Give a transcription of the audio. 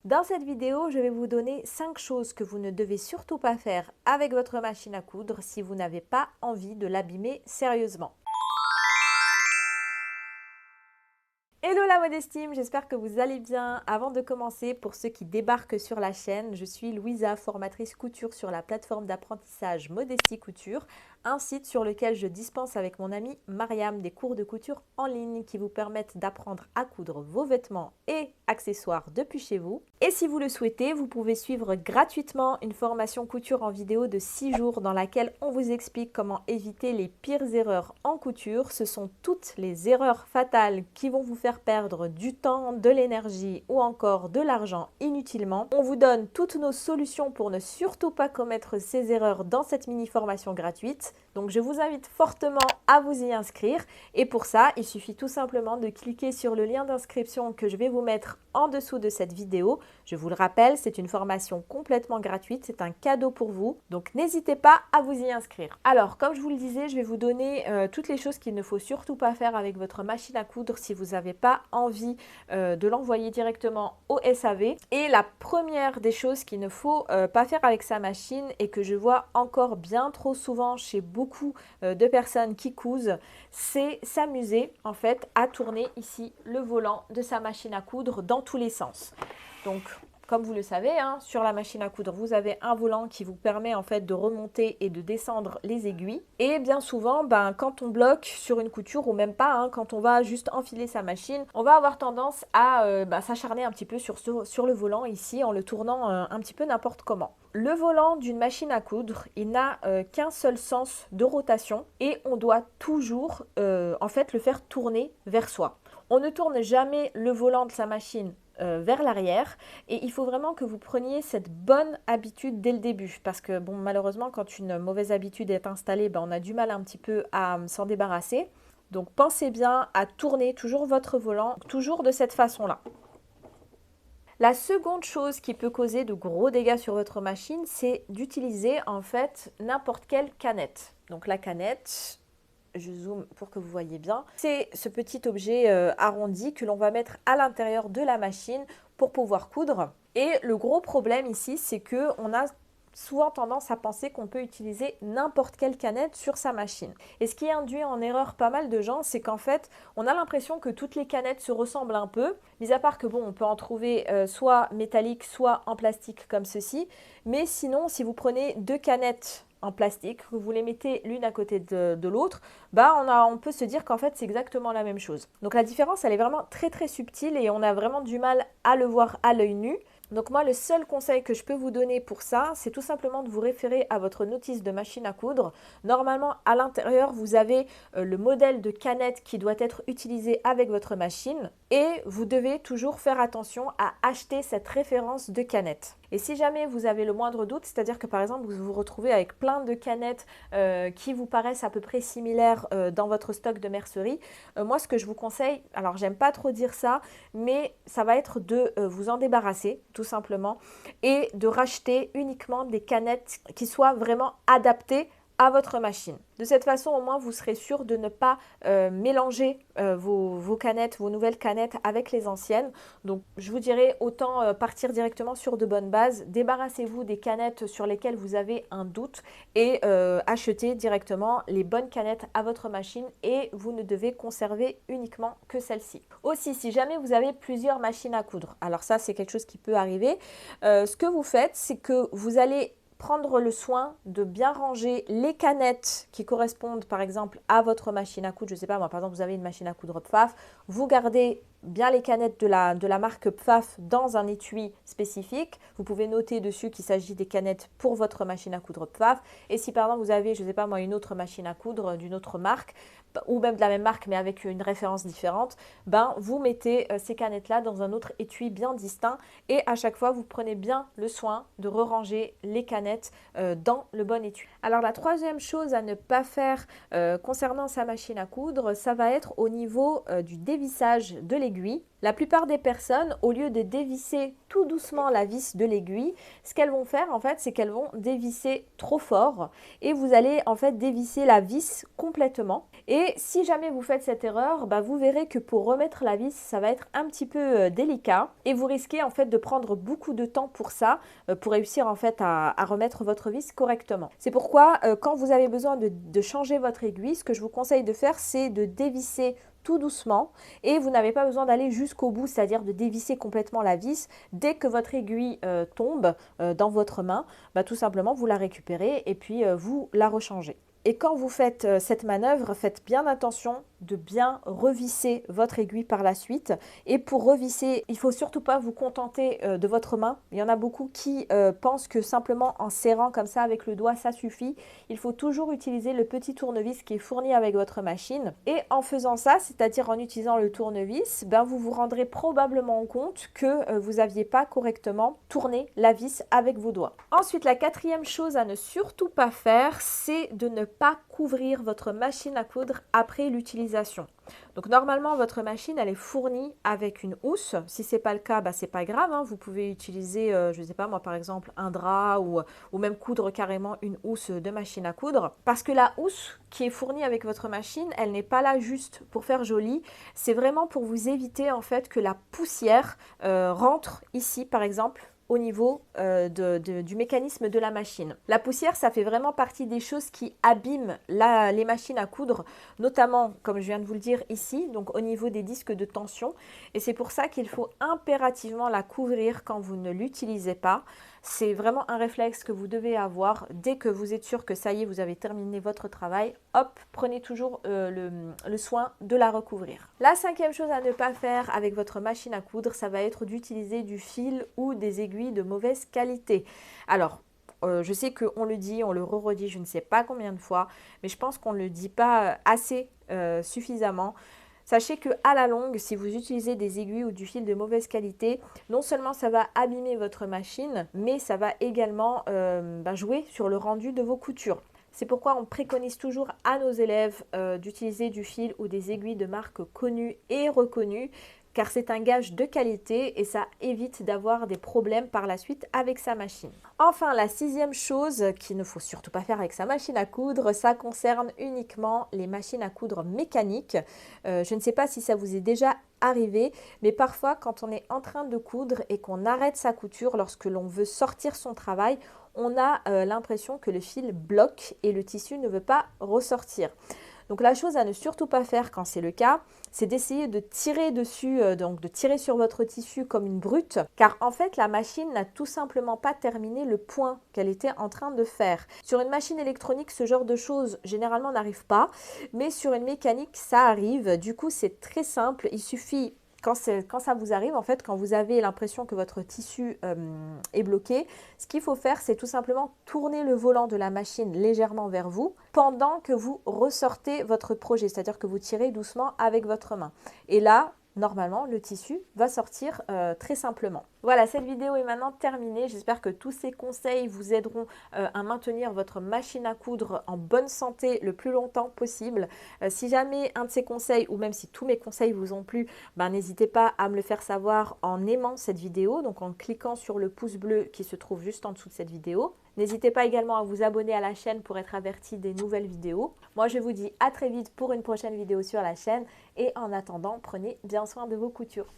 Dans cette vidéo, je vais vous donner 5 choses que vous ne devez surtout pas faire avec votre machine à coudre si vous n'avez pas envie de l'abîmer sérieusement. Hello la modestime, j'espère que vous allez bien. Avant de commencer, pour ceux qui débarquent sur la chaîne, je suis Louisa, formatrice couture sur la plateforme d'apprentissage Modestie Couture, un site sur lequel je dispense avec mon amie Mariam des cours de couture en ligne qui vous permettent d'apprendre à coudre vos vêtements et accessoires depuis chez vous. Et si vous le souhaitez, vous pouvez suivre gratuitement une formation couture en vidéo de 6 jours dans laquelle on vous explique comment éviter les pires erreurs en couture. Ce sont toutes les erreurs fatales qui vont vous faire perdre du temps, de l'énergie ou encore de l'argent inutilement. On vous donne toutes nos solutions pour ne surtout pas commettre ces erreurs dans cette mini formation gratuite. Donc je vous invite fortement à vous y inscrire et pour ça, il suffit tout simplement de cliquer sur le lien d'inscription que je vais vous mettre en dessous de cette vidéo. Je vous le rappelle, c'est une formation complètement gratuite, c'est un cadeau pour vous, donc n'hésitez pas à vous y inscrire. Alors, comme je vous le disais, je vais vous donner toutes les choses qu'il ne faut surtout pas faire avec votre machine à coudre si vous n'avez pas envie de l'envoyer directement au SAV. Et la première des choses qu'il ne faut pas faire avec sa machine et que je vois encore bien trop souvent chez beaucoup de personnes qui cousent, c'est s'amuser en fait à tourner ici le volant de sa machine à coudre dans tous les sens. Donc, comme vous le savez, sur la machine à coudre, vous avez un volant qui vous permet en fait de remonter et de descendre les aiguilles. Et bien souvent, quand on bloque sur une couture ou même pas, quand on va juste enfiler sa machine, on va avoir tendance à s'acharner un petit peu sur le volant ici en le tournant un petit peu n'importe comment. Le volant d'une machine à coudre, il n'a qu'un seul sens de rotation et on doit toujours en fait le faire tourner vers soi. On ne tourne jamais le volant de sa machine vers l'arrière et il faut vraiment que vous preniez cette bonne habitude dès le début parce que bon, malheureusement quand une mauvaise habitude est installée, on a du mal un petit peu à s'en débarrasser. Donc pensez bien à tourner toujours votre volant, toujours de cette façon-là. La seconde chose qui peut causer de gros dégâts sur votre machine, c'est d'utiliser en fait n'importe quelle canette. Donc la canette, je zoome pour que vous voyez bien, c'est ce petit objet arrondi que l'on va mettre à l'intérieur de la machine pour pouvoir coudre. Et le gros problème ici, c'est qu'on a souvent tendance à penser qu'on peut utiliser n'importe quelle canette sur sa machine. Et ce qui induit en erreur pas mal de gens, c'est qu'en fait, on a l'impression que toutes les canettes se ressemblent un peu, mis à part que bon, on peut en trouver soit métalliques, soit en plastique comme ceci. Mais sinon, si vous prenez deux canettes en plastique, que vous les mettez l'une à côté de l'autre, on peut se dire qu'en fait c'est exactement la même chose. Donc la différence elle est vraiment très très subtile et on a vraiment du mal à le voir à l'œil nu. Donc moi le seul conseil que je peux vous donner pour ça, c'est tout simplement de vous référer à votre notice de machine à coudre. Normalement à l'intérieur vous avez le modèle de canette qui doit être utilisé avec votre machine et vous devez toujours faire attention à acheter cette référence de canette. Et si jamais vous avez le moindre doute, c'est-à-dire que par exemple vous vous retrouvez avec plein de canettes qui vous paraissent à peu près similaires dans votre stock de mercerie, moi ce que je vous conseille, alors j'aime pas trop dire ça, mais ça va être de vous en débarrasser tout simplement et de racheter uniquement des canettes qui soient vraiment adaptées à votre machine. De cette façon, au moins, vous serez sûr de ne pas mélanger vos canettes, vos nouvelles canettes avec les anciennes. Donc, je vous dirais autant partir directement sur de bonnes bases. Débarrassez-vous des canettes sur lesquelles vous avez un doute et achetez directement les bonnes canettes à votre machine et vous ne devez conserver uniquement que celle-ci. Aussi, si jamais vous avez plusieurs machines à coudre, alors ça, c'est quelque chose qui peut arriver, ce que vous faites, c'est que vous allez prendre le soin de bien ranger les canettes qui correspondent par exemple à votre machine à coudre. Je ne sais pas, moi par exemple vous avez une machine à coudre Pfaff, vous gardez bien les canettes de la marque Pfaff dans un étui spécifique. Vous pouvez noter dessus qu'il s'agit des canettes pour votre machine à coudre Pfaff. Et si par exemple vous avez, je ne sais pas moi, une autre machine à coudre d'une autre marque, ou même de la même marque mais avec une référence différente, vous mettez ces canettes-là dans un autre étui bien distinct et à chaque fois vous prenez bien le soin de re-ranger les canettes dans le bon étui. Alors la troisième chose à ne pas faire concernant sa machine à coudre, ça va être au niveau du dévissage de l'aiguille. aiguille. La plupart des personnes, au lieu de dévisser tout doucement la vis de l'aiguille, ce qu'elles vont faire en fait, c'est qu'elles vont dévisser trop fort et vous allez en fait dévisser la vis complètement. Et si jamais vous faites cette erreur, vous verrez que pour remettre la vis, ça va être un petit peu délicat et vous risquez en fait de prendre beaucoup de temps pour ça, pour réussir en fait à remettre votre vis correctement. C'est pourquoi quand vous avez besoin de changer votre aiguille, ce que je vous conseille de faire, c'est de dévisser tout doucement et vous n'avez pas besoin d'aller jusqu'au bout, c'est-à-dire de dévisser complètement la vis. Dès que votre aiguille tombe dans votre main, tout simplement vous la récupérez et puis vous la rechangez. Et quand vous faites cette manœuvre, faites bien attention de bien revisser votre aiguille par la suite. Et pour revisser, il ne faut surtout pas vous contenter de votre main. Il y en a beaucoup qui pensent que simplement en serrant comme ça avec le doigt, ça suffit. Il faut toujours utiliser le petit tournevis qui est fourni avec votre machine. Et en faisant ça, c'est-à-dire en utilisant le tournevis, vous vous rendrez probablement compte que vous n'aviez pas correctement tourné la vis avec vos doigts. Ensuite, la quatrième chose à ne surtout pas faire, c'est de ne pas couvrir votre machine à coudre après l'utilisation. Donc normalement votre machine elle est fournie avec une housse. Si ce n'est pas le cas, c'est pas grave, hein. Vous pouvez utiliser, je ne sais pas moi par exemple un drap ou même coudre carrément une housse de machine à coudre. Parce que la housse qui est fournie avec votre machine, elle n'est pas là juste pour faire joli. C'est vraiment pour vous éviter en fait que la poussière rentre ici par exemple au niveau du mécanisme de la machine. La poussière, ça fait vraiment partie des choses qui abîment les machines à coudre, notamment, comme je viens de vous le dire ici, donc au niveau des disques de tension. Et c'est pour ça qu'il faut impérativement la couvrir quand vous ne l'utilisez pas. C'est vraiment un réflexe que vous devez avoir dès que vous êtes sûr que ça y est, vous avez terminé votre travail. Hop, prenez toujours le soin de la recouvrir. La cinquième chose à ne pas faire avec votre machine à coudre, ça va être d'utiliser du fil ou des aiguilles de mauvaise qualité. Alors, je sais qu'on le dit, on le redit, je ne sais pas combien de fois, mais je pense qu'on ne le dit pas assez suffisamment. Sachez qu'à la longue, si vous utilisez des aiguilles ou du fil de mauvaise qualité, non seulement ça va abîmer votre machine, mais ça va également jouer sur le rendu de vos coutures. C'est pourquoi on préconise toujours à nos élèves d'utiliser du fil ou des aiguilles de marque connues et reconnues, car c'est un gage de qualité et ça évite d'avoir des problèmes par la suite avec sa machine. Enfin, la sixième chose qu'il ne faut surtout pas faire avec sa machine à coudre, ça concerne uniquement les machines à coudre mécaniques. Je ne sais pas si ça vous est déjà arrivé, mais parfois quand on est en train de coudre et qu'on arrête sa couture lorsque l'on veut sortir son travail, on a l'impression que le fil bloque et le tissu ne veut pas ressortir. Donc la chose à ne surtout pas faire quand c'est le cas, c'est d'essayer de tirer dessus, donc de tirer sur votre tissu comme une brute, car en fait la machine n'a tout simplement pas terminé le point qu'elle était en train de faire. Sur une machine électronique, ce genre de choses généralement n'arrive pas, mais sur une mécanique ça arrive. Du coup c'est très simple, il suffit quand ça vous arrive, en fait, quand vous avez l'impression que votre tissu est bloqué, ce qu'il faut faire, c'est tout simplement tourner le volant de la machine légèrement vers vous pendant que vous ressortez votre projet, c'est-à-dire que vous tirez doucement avec votre main. Et là, normalement, le tissu va sortir très simplement. Voilà, cette vidéo est maintenant terminée. J'espère que tous ces conseils vous aideront à maintenir votre machine à coudre en bonne santé le plus longtemps possible. Si jamais un de ces conseils, ou même si tous mes conseils vous ont plu, n'hésitez pas à me le faire savoir en aimant cette vidéo, donc en cliquant sur le pouce bleu qui se trouve juste en dessous de cette vidéo. N'hésitez pas également à vous abonner à la chaîne pour être averti des nouvelles vidéos. Moi, je vous dis à très vite pour une prochaine vidéo sur la chaîne et en attendant, prenez bien soin de vos coutures.